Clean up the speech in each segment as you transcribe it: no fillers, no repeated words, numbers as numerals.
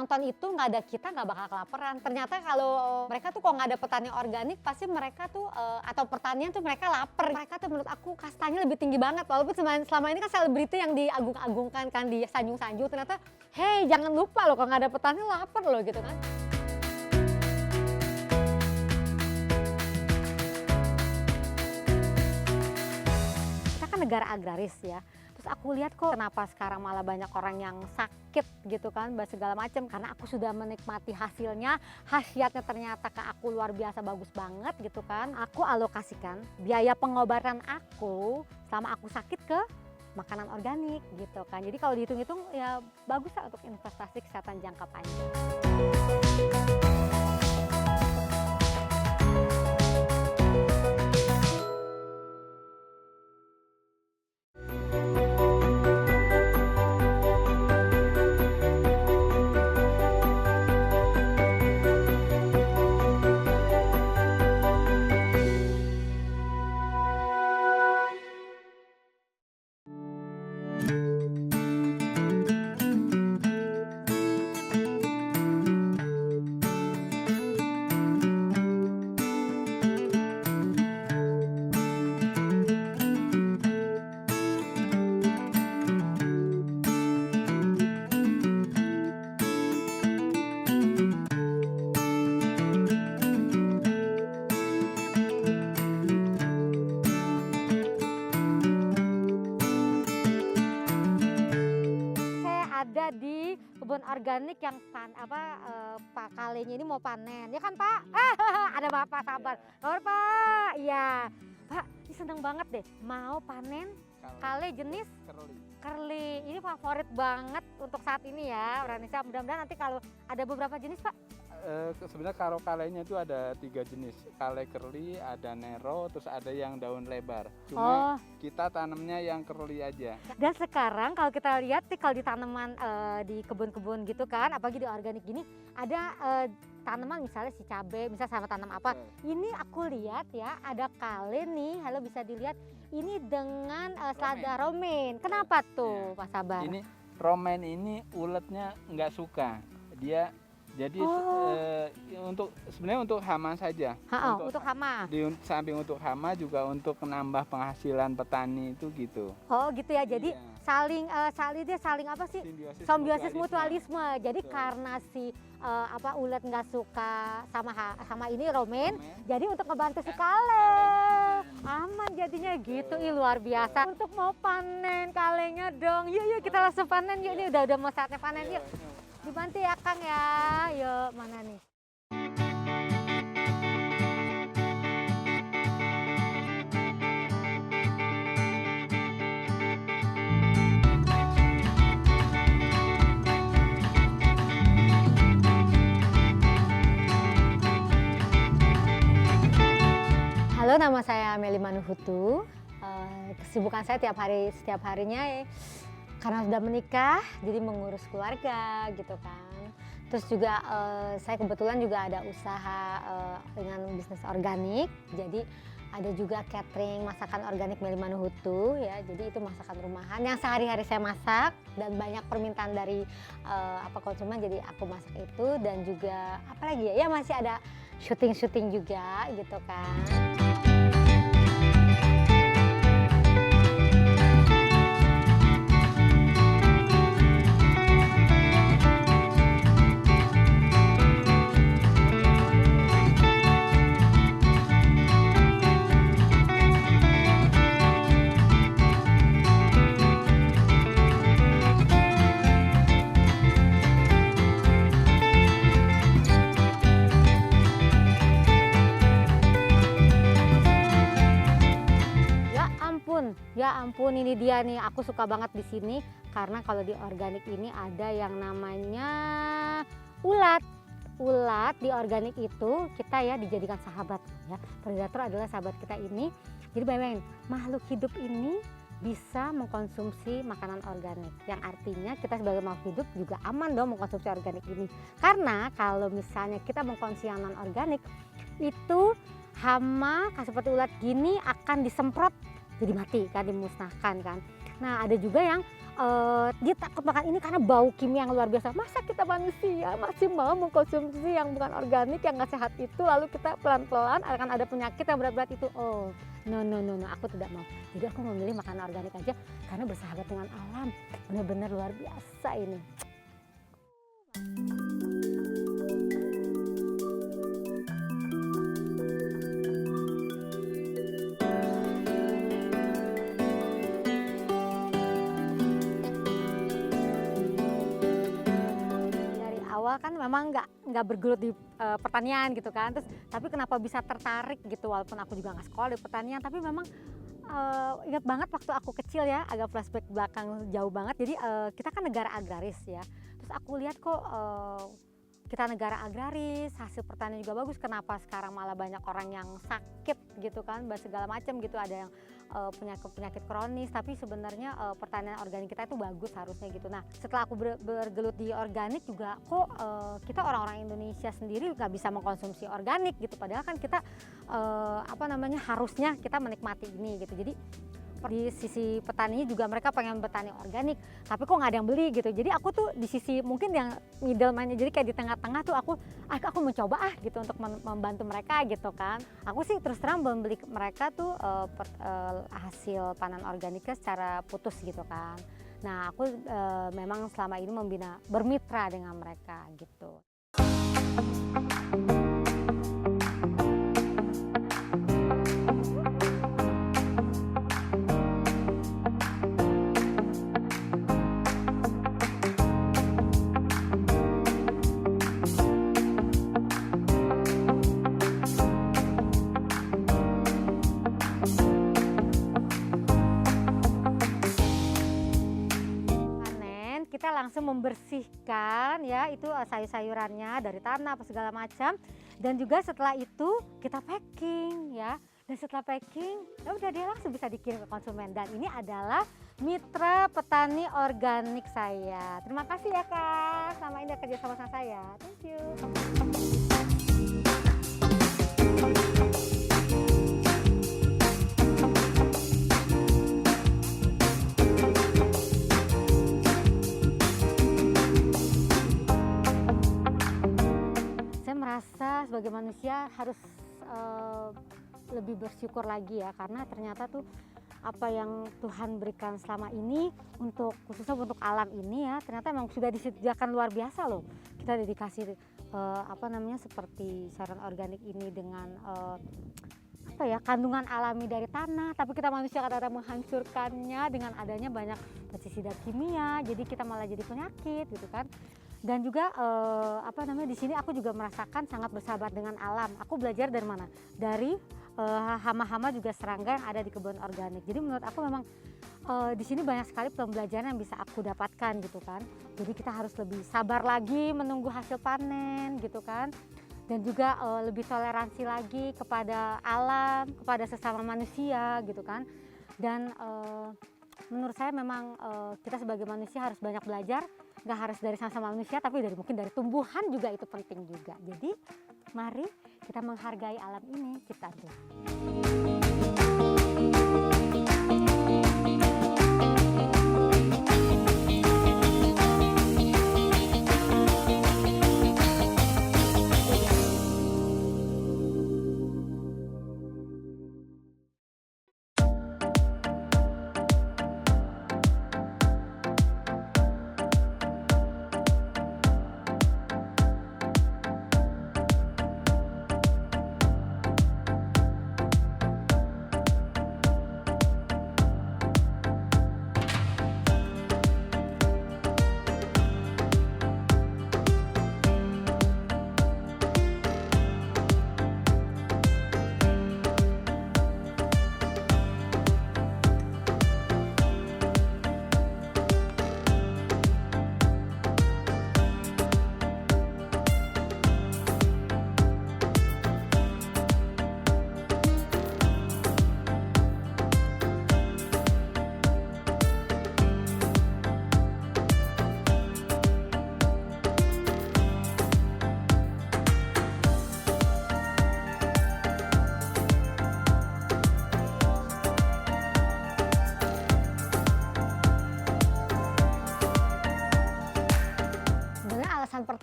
nonton itu nggak ada kita nggak bakal kelaparan. Ternyata kalau mereka tuh kalau nggak ada petani organik pasti mereka tuh atau pertanian tuh mereka lapar. Mereka tuh menurut aku kastanya lebih tinggi banget. Walaupun selama ini kan selebriti yang diagung-agungkan kan, disanjung-sanjung, ternyata hey jangan lupa loh kalau nggak ada petani lapar loh gitu kan. Kita kan negara agraris ya. Terus aku lihat kok kenapa sekarang malah banyak orang yang sakit gitu kan, segala macam, karena aku sudah menikmati hasilnya, khasiatnya ternyata ke aku luar biasa bagus banget gitu kan. Aku alokasikan biaya pengobatan aku selama aku sakit ke makanan organik gitu kan. Jadi kalau dihitung-hitung ya bagus lah untuk investasi kesehatan jangka panjang. Ada di kebun organik yang Pak Kalenya ini mau panen, ya kan Pak? Ada Bapak, sabar. Sabar Pak, iya. Pak, ini seneng banget deh, mau panen kale jenis curly. Ini favorit banget untuk saat ini ya, Ranisa. Mudah-mudahan nanti kalau ada beberapa jenis Pak. Sebenarnya kalau kalenya itu ada 3 jenis, kale curly, ada nero, terus ada yang daun lebar. Cuma kita tanamnya yang curly aja. Dan sekarang kalau kita lihat nih, kalau di tanaman di kebun-kebun gitu kan, apalagi di organik gini, ada tanaman misalnya si cabai, misalnya sama tanam apa. Ini aku lihat ya, ada kale nih, halo bisa dilihat. Ini dengan selada romaine. Kenapa tuh Pak Sabar? Ini romaine ini uletnya nggak suka, dia jadi sebenarnya untuk hama saja. Untuk hama. Di samping untuk hama juga untuk menambah penghasilan petani itu gitu. Oh gitu ya. Jadi saling apa sih? Simbiosis mutualisme. Jadi karena si ulet nggak suka sama ini romaine, jadi untuk ngebantu si kale aman jadinya gitu. Ih luar biasa. Untuk mau panen kalenya dong. Yuk kita langsung panen yuk. Ini udah mau saatnya panen yuk. Dibantu ya Kang ya. Yuk mana nih? Halo, nama saya Meli Manuhutu. Kesibukan saya setiap harinya karena sudah menikah, jadi mengurus keluarga gitu kan. Terus juga saya kebetulan juga ada usaha dengan bisnis organik. Jadi ada juga catering masakan organik Meli Manuhutu ya. Jadi itu masakan rumahan yang sehari-hari saya masak dan banyak permintaan dari konsumen. Jadi aku masak itu dan juga apalagi ya masih ada syuting juga gitu kan. Ya ampun, ini dia nih, aku suka banget di sini karena kalau di organik ini ada yang namanya ulat. Ulat di organik itu kita ya dijadikan sahabat ya. Predator adalah sahabat kita ini. Jadi bayangin, makhluk hidup ini bisa mengkonsumsi makanan organik. Yang artinya kita sebagai makhluk hidup juga aman dong mengkonsumsi organik ini. Karena kalau misalnya kita mengkonsumsi yang non organik itu hama seperti ulat gini akan disemprot jadi mati kan, dimusnahkan kan. Nah ada juga yang dia takut makan ini karena bau kimia yang luar biasa. Masa kita manusia masih mau mengkonsumsi yang bukan organik, yang nggak sehat itu, lalu kita pelan-pelan akan ada penyakit yang berat-berat itu. Oh no, aku tidak mau. Jadi aku memilih makanan organik aja karena bersahabat dengan alam, benar-benar luar biasa ini. Kan memang nggak bergelut di pertanian gitu kan, terus tapi kenapa bisa tertarik gitu, walaupun aku juga nggak sekolah di pertanian, tapi memang ingat banget waktu aku kecil ya, agak flashback belakang jauh banget. Jadi kita kan negara agraris ya, terus aku lihat kok kita negara agraris, hasil pertanian juga bagus, kenapa sekarang malah banyak orang yang sakit gitu kan, segala macam gitu, ada yang penyakit kronis, tapi sebenarnya pertanian organik kita itu bagus harusnya gitu. Nah setelah aku bergelut di organik juga, kok kita orang-orang Indonesia sendiri nggak bisa mengkonsumsi organik gitu, padahal kan kita harusnya kita menikmati ini gitu. Jadi di sisi petaninya juga mereka pengen bertani organik, tapi kok nggak ada yang beli gitu. Jadi aku tuh di sisi mungkin yang middleman-nya, jadi kayak di tengah-tengah tuh aku mencoba gitu untuk membantu mereka gitu kan. Aku sih terus terang membeli mereka tuh hasil panen organiknya secara putus gitu kan. Nah aku memang selama ini bermitra dengan mereka gitu. Kita langsung membersihkan ya itu sayur-sayurannya dari tanah apa segala macam, dan juga setelah itu kita packing ya, dan setelah packing ya udah dia langsung bisa dikirim ke konsumen. Dan ini adalah mitra petani organik saya. Terima kasih ya Kak, selama ini kerja sama saya. Thank you. Merasa sebagai manusia harus lebih bersyukur lagi ya, karena ternyata tuh apa yang Tuhan berikan selama ini khususnya untuk alam ini ya, ternyata memang sudah disediakan luar biasa loh. Kita dikasih seperti sayuran organik ini dengan kandungan alami dari tanah, tapi kita manusia kadang-kadang menghancurkannya dengan adanya banyak pestisida kimia, jadi kita malah jadi penyakit gitu kan. Dan juga di sini aku juga merasakan sangat bersahabat dengan alam. Aku belajar dari mana? Dari hama-hama juga serangga yang ada di kebun organik. Jadi menurut aku memang di sini banyak sekali pembelajaran yang bisa aku dapatkan gitu kan. Jadi kita harus lebih sabar lagi menunggu hasil panen gitu kan. Dan juga lebih toleransi lagi kepada alam, kepada sesama manusia gitu kan. Dan menurut saya memang kita sebagai manusia harus banyak belajar. Nggak harus dari sama-sama manusia, tapi mungkin dari tumbuhan juga itu penting juga. Jadi mari kita menghargai alam ini ciptaan Tuhan.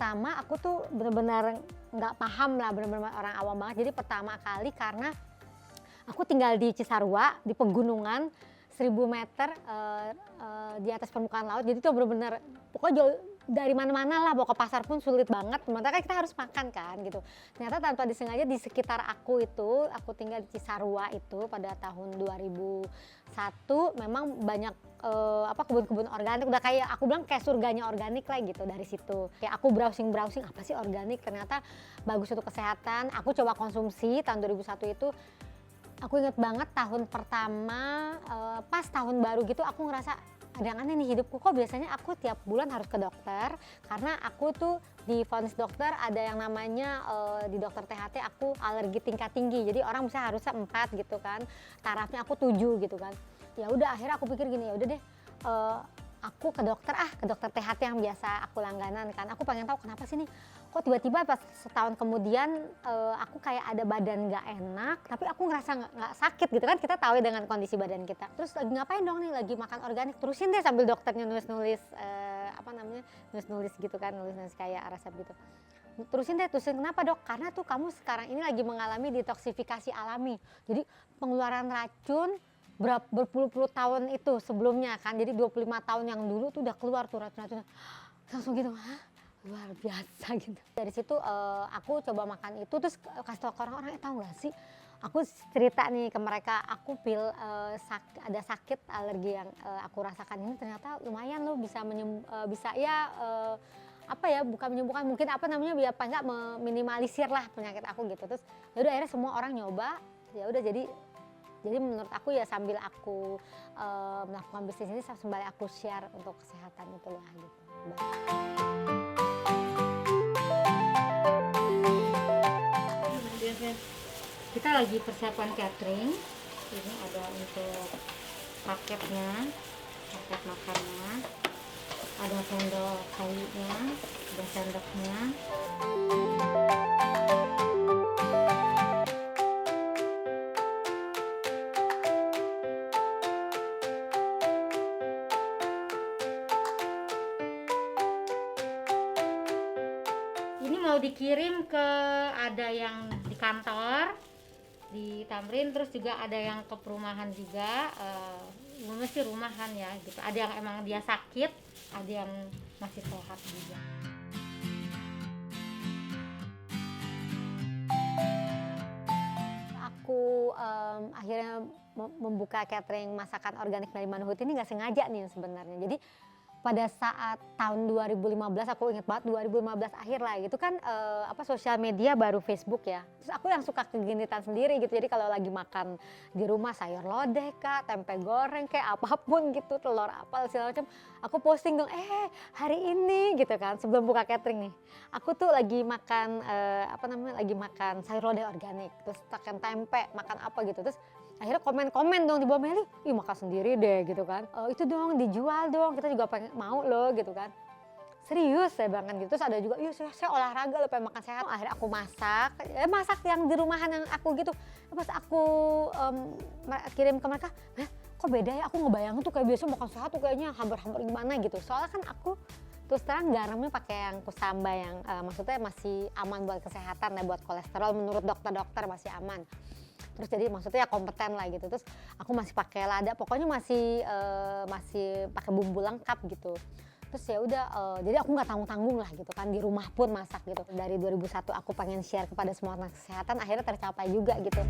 pertama aku tuh bener-bener nggak paham lah, bener-bener orang awam banget. Jadi pertama kali karena aku tinggal di Cisarua, di pegunungan 1000 meter di atas permukaan laut. Jadi itu bener-bener pokoknya jauh dari mana-mana lah, mau ke pasar pun sulit banget. Sementara kita harus makan kan gitu. Ternyata tanpa disengaja di sekitar aku itu, aku tinggal di Cisarua itu pada tahun 2001 memang banyak kebun-kebun organik. Udah kayak aku bilang kayak surganya organik lah gitu dari situ. Kayak aku browsing apa sih organik, ternyata bagus untuk kesehatan. Aku coba konsumsi tahun 2001 itu. Aku inget banget tahun pertama, pas tahun baru gitu aku ngerasa ada yang aneh nih hidupku, kok biasanya aku tiap bulan harus ke dokter. Karena aku tuh divonis dokter ada yang namanya di dokter THT aku alergi tingkat tinggi. Jadi orang bisa harusnya 4 gitu kan, tarafnya aku 7 gitu kan. Ya udah akhirnya aku pikir gini, ya udah deh aku ke dokter THT yang biasa aku langganan kan. Aku pengen tahu kenapa sih nih kok tiba-tiba pas setahun kemudian aku kayak ada badan nggak enak, tapi aku ngerasa nggak sakit gitu kan. Kita tahu ya dengan kondisi badan kita. Terus lagi ngapain dong nih, lagi makan organik, terusin deh sambil dokternya nulis-nulis nulis-nulis gitu kan, nulis-nulis kayak resep gitu. Terusin kenapa dok? Karena tuh kamu sekarang ini lagi mengalami detoksifikasi alami. Jadi pengeluaran racun berpuluh-puluh tahun itu sebelumnya kan, jadi 25 tahun yang dulu tuh udah keluar tuh racun-racunnya. Langsung gitu, hah? Luar biasa gitu. Dari situ aku coba makan itu, terus kasih tau ke orang-orang, tahu nggak sih? Aku cerita nih ke mereka, aku ada sakit alergi yang aku rasakan ini, ternyata lumayan loh bisa bukan menyembuhkan, mungkin biar apa enggak meminimalisir lah penyakit aku gitu. Terus ya udah akhirnya semua orang nyoba, ya udah jadi menurut aku ya sambil aku melakukan bisnis ini sembari aku share untuk kesehatan itu lah gitu. Kita lagi persiapan catering. Ini ada untuk paket makannya, ada sendok kayunya, ada sendoknya. Ini mau dikirim ke, ada yang di kantor di Tamrin, terus juga ada yang ke perumahan juga, masih rumahan ya gitu. Ada yang emang dia sakit, ada yang masih sehat juga. Aku akhirnya membuka catering masakan organik dari Manuhut ini nggak sengaja nih sebenarnya. Jadi pada saat tahun 2015, aku inget banget 2015 akhir lah gitu kan, sosial media baru Facebook ya. Terus aku yang suka kegenitan sendiri gitu. Jadi kalau lagi makan di rumah sayur lodeh kak, tempe goreng kayak apapun gitu, telur apa segala macam, aku posting dong, hari ini gitu kan sebelum buka catering nih. Aku tuh lagi makan lagi makan sayur lodeh organik, terus makan tempe, makan apa gitu. Terus akhirnya komen dong di bawah, Meli, ih makan sendiri deh gitu kan. Itu dong dijual dong, kita juga pengen mau loh gitu kan. Serius saya bilang kan gitu. Terus ada juga, iya saya olahraga loh pengen makan sehat. Akhirnya aku masak yang di rumahan yang aku gitu. Pas aku kirim ke mereka, kok beda ya, aku ngebayangin tuh kayak biasa makan sehat tuh kayaknya hambar-hambar gimana gitu. Soalnya kan aku terus terang garamnya pakai yang kusamba yang maksudnya masih aman buat kesehatan ya, buat kolesterol menurut dokter-dokter masih aman. Terus jadi maksudnya ya kompeten lah gitu. Terus aku masih pakai lada, pokoknya masih pakai bumbu lengkap gitu. Terus ya udah jadi aku nggak tanggung-tanggung lah gitu kan, di rumah pun masak gitu. Dari 2001 aku pengen share kepada semua tentang kesehatan, akhirnya tercapai juga gitu.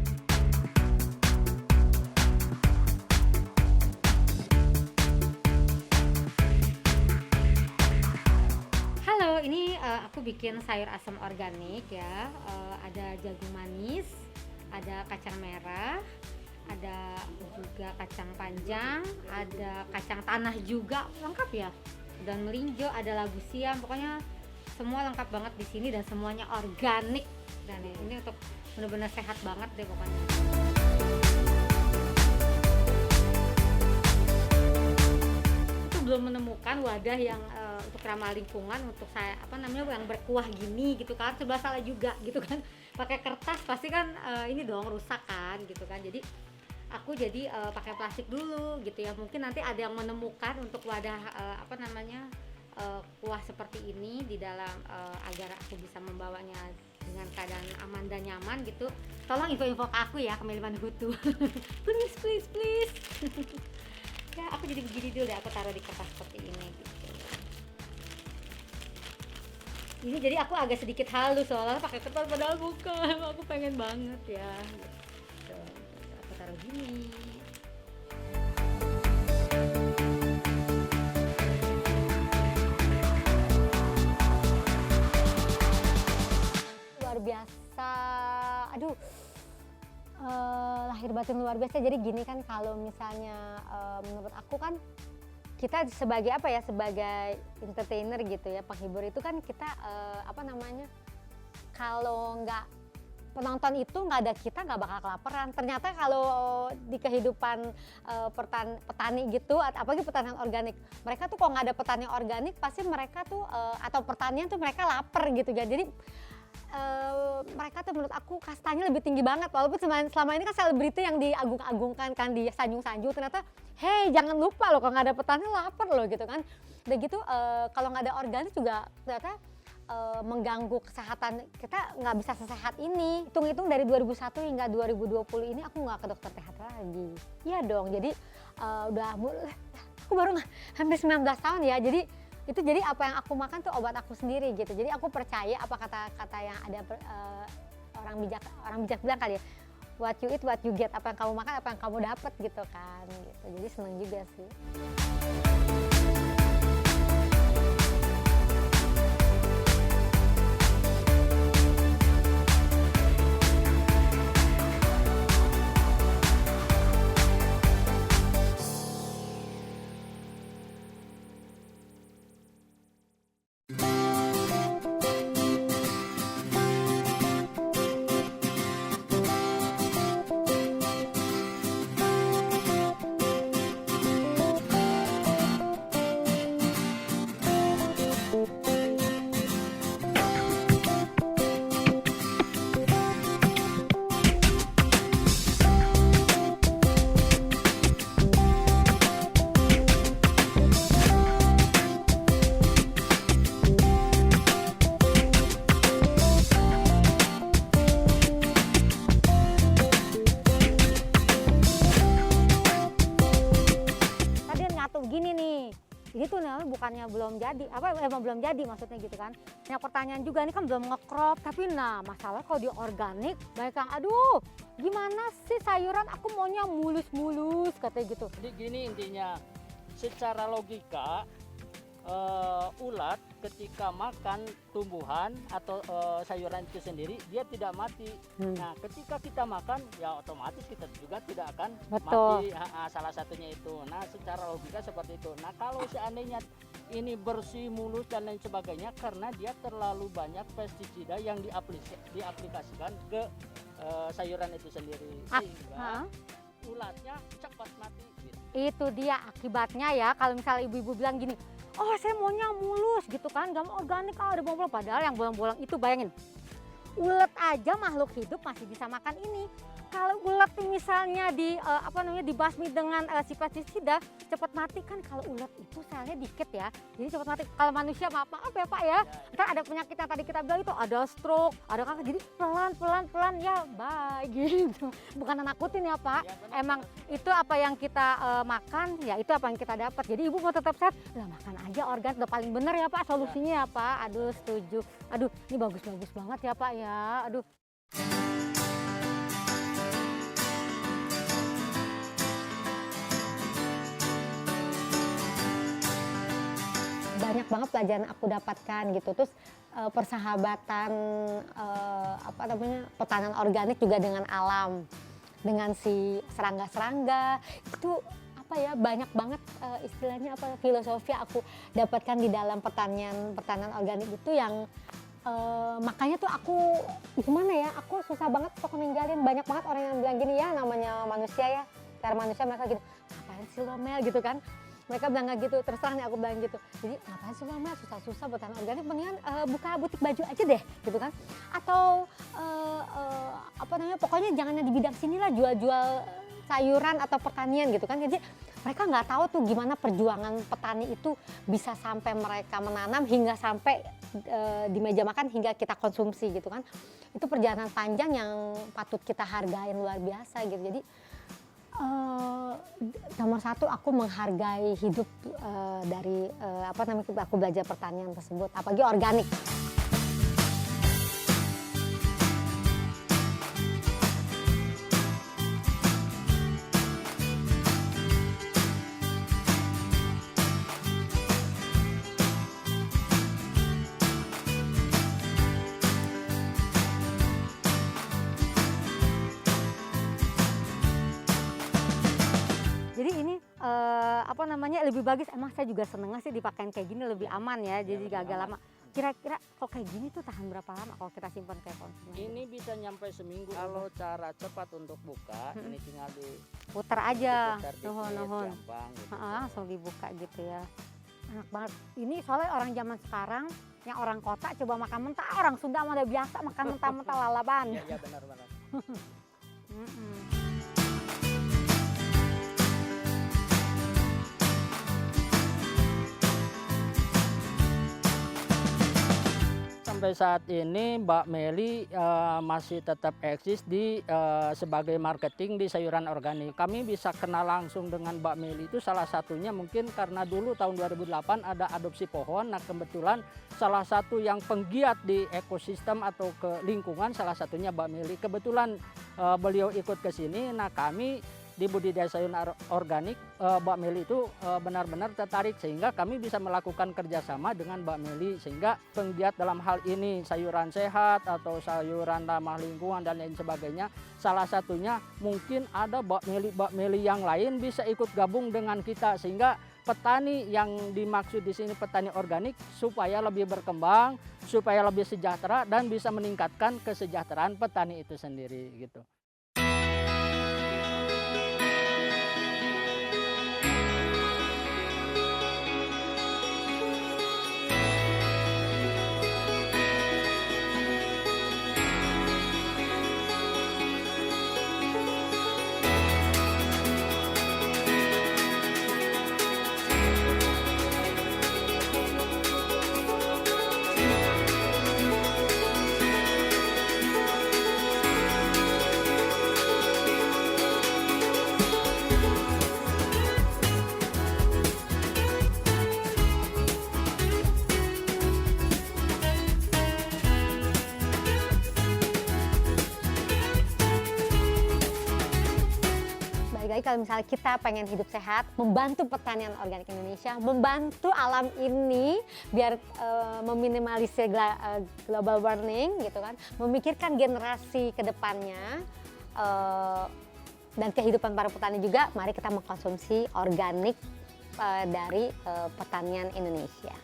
Halo, ini aku bikin sayur asam organik ya. Ada jagung manis, ada kacang merah, ada juga kacang panjang, ada kacang tanah juga, lengkap ya. Dan melinjo, ada labu siam, pokoknya semua lengkap banget di sini dan semuanya organik. Dan ini untuk benar-benar sehat banget deh pokoknya. Itu belum menemukan wadah yang untuk ramah lingkungan, untuk saya yang berkuah gini gitu kan. Serba salah juga gitu kan. Pakai kertas pasti kan ini dong rusak kan gitu kan. Jadi aku pakai plastik dulu gitu ya. Mungkin nanti ada yang menemukan untuk wadah kuah seperti ini di dalam agar aku bisa membawanya dengan keadaan aman dan nyaman gitu, tolong info-info ke aku ya, ke Melly Manuhutu. please. Ya aku jadi begini dulu deh, aku taruh di kertas seperti ini gitu. Ini jadi aku agak sedikit halus soalnya pakai kertas, padahal bukan, aku pengen banget ya gitu. Aku taruh gini. Luar biasa, aduh, lahir batin luar biasa. Jadi gini kan, kalau misalnya menurut aku kan kita sebagai apa ya, sebagai entertainer gitu ya, penghibur itu kan kita apa namanya, kalau nggak penonton itu nggak ada kita nggak bakal kelaparan. Ternyata kalau di kehidupan petani gitu, apalagi pertanian organik, mereka tuh kalau nggak ada petani organik pasti mereka tuh atau pertanian tuh mereka lapar gitu ya. Jadi mereka tuh menurut aku kastanya lebih tinggi banget, walaupun selama ini kan selebriti yang diagung-agungkan kan, disanjung-sanjung, ternyata hey jangan lupa loh kalau nggak ada petani lapar loh gitu kan. Udah gitu kalau nggak ada organik juga ternyata mengganggu kesehatan kita, nggak bisa sesehat ini. Hitung-hitung dari 2001 hingga 2020 ini aku nggak ke dokter THT lagi. Iya dong, jadi aku baru hampir 19 tahun ya, jadi itu jadi apa yang aku makan tuh obat aku sendiri gitu. Jadi aku percaya apa kata-kata yang ada orang bijak bilang kali ya, what you eat what you get, apa yang kamu makan apa yang kamu dapat gitu kan gitu. Jadi seneng juga sih. Ini tuh namanya bukannya belum jadi, emang belum jadi maksudnya gitu kan. Yang pertanyaan juga ini kan belum nge-crop, tapi nah masalah kalau di organik banyak yang aduh gimana sih sayuran aku maunya mulus-mulus katanya gitu. Jadi gini intinya, secara logika ulat ketika makan tumbuhan atau sayuran itu sendiri dia tidak mati. Nah ketika kita makan ya otomatis kita juga tidak akan mati. Salah satunya itu. Nah secara logika seperti itu. Nah kalau seandainya ini bersih mulus dan lain sebagainya, karena dia terlalu banyak pestisida yang diaplikasikan ke sayuran itu sendiri, sehingga ulatnya cepat mati gitu. Itu dia akibatnya ya. Kalau misalnya ibu-ibu bilang gini, oh saya maunya mulus gitu kan, gak mau organik, ada bolong-bolong. Padahal yang bolong-bolong itu bayangin, ulet aja makhluk hidup masih bisa makan ini. Kalau ulet misalnya dibasmi dengan si pestisida cepat mati kan. Kalau ulet itu selnya dikit ya, jadi cepat mati. Kalau manusia maaf ya Pak ya, ntar ada penyakit yang tadi kita bilang itu, ada stroke, ada kanker, jadi pelan ya bye gitu. Bukan nakutin ya Pak, emang itu apa yang kita makan ya itu apa yang kita dapat. Jadi ibu mau tetap sehat, lah makan aja organik, udah paling bener ya Pak solusinya ya Pak. Aduh setuju, aduh ini bagus banget ya Pak ya, aduh. Banyak banget pelajaran aku dapatkan gitu. Terus persahabatan pertanian organik juga dengan alam, dengan si serangga-serangga itu banyak banget istilahnya filosofi aku dapatkan di dalam pertanian organik itu yang makanya tuh aku gimana ya, aku susah banget untuk ninggalin. Banyak banget orang yang bilang gini ya, namanya manusia ya, cara manusia mereka gini, ngapain sih lo Mel gitu kan. Mereka bilang nggak gitu, terus terang nih aku bilang gitu. Jadi ngapain sih lo Mel susah-susah pertanian organik, mendingan buka butik baju aja deh gitu kan. Atau pokoknya jangan di bidang sini lah, jual-jual sayuran atau pertanian gitu kan. Jadi mereka nggak tahu tuh gimana perjuangan petani itu bisa sampai mereka menanam hingga sampai di meja makan hingga kita konsumsi gitu kan. Itu perjalanan panjang yang patut kita hargain luar biasa gitu. Jadi nomor satu aku menghargai hidup dari aku belajar pertanian tersebut, apalagi organik. Jadi ini lebih bagus. Emang saya juga seneng sih dipakai kayak gini, lebih aman ya. Jadi gak lama. Kira-kira kok kayak gini tuh tahan berapa lama kalau kita simpan kayak konsumen? Ini bisa nyampe seminggu. Kalau cara cepat untuk buka, ini tinggal Putar aja. diputar dikit, Nuhun. gampang gitu. Langsung dibuka gitu ya. Enak banget. Ini soalnya orang zaman sekarang, yang orang kota coba makan mentah, orang Sunda mah udah biasa makan mentah-mentah lalaban. Iya benar-benar. Sampai saat ini Mbak Meli masih tetap eksis sebagai marketing di sayuran organik. Kami bisa kenal langsung dengan Mbak Meli itu salah satunya mungkin karena dulu tahun 2008 ada adopsi pohon. Nah kebetulan salah satu yang penggiat di ekosistem atau ke lingkungan salah satunya Mbak Meli. Kebetulan beliau ikut ke sini. Nah kami di budidaya sayuran organik Mbak Meli itu benar-benar tertarik sehingga kami bisa melakukan kerjasama dengan Mbak Meli sehingga penggiat dalam hal ini sayuran sehat atau sayuran ramah lingkungan dan lain sebagainya, salah satunya mungkin ada Mbak Meli yang lain bisa ikut gabung dengan kita sehingga petani yang dimaksud di sini petani organik supaya lebih berkembang, supaya lebih sejahtera dan bisa meningkatkan kesejahteraan petani itu sendiri gitu. Kalau misalnya kita pengen hidup sehat, membantu pertanian organik Indonesia, membantu alam ini biar meminimalisir global warming gitu kan, memikirkan generasi ke depannya dan kehidupan para petani juga, mari kita mengkonsumsi organik dari pertanian Indonesia.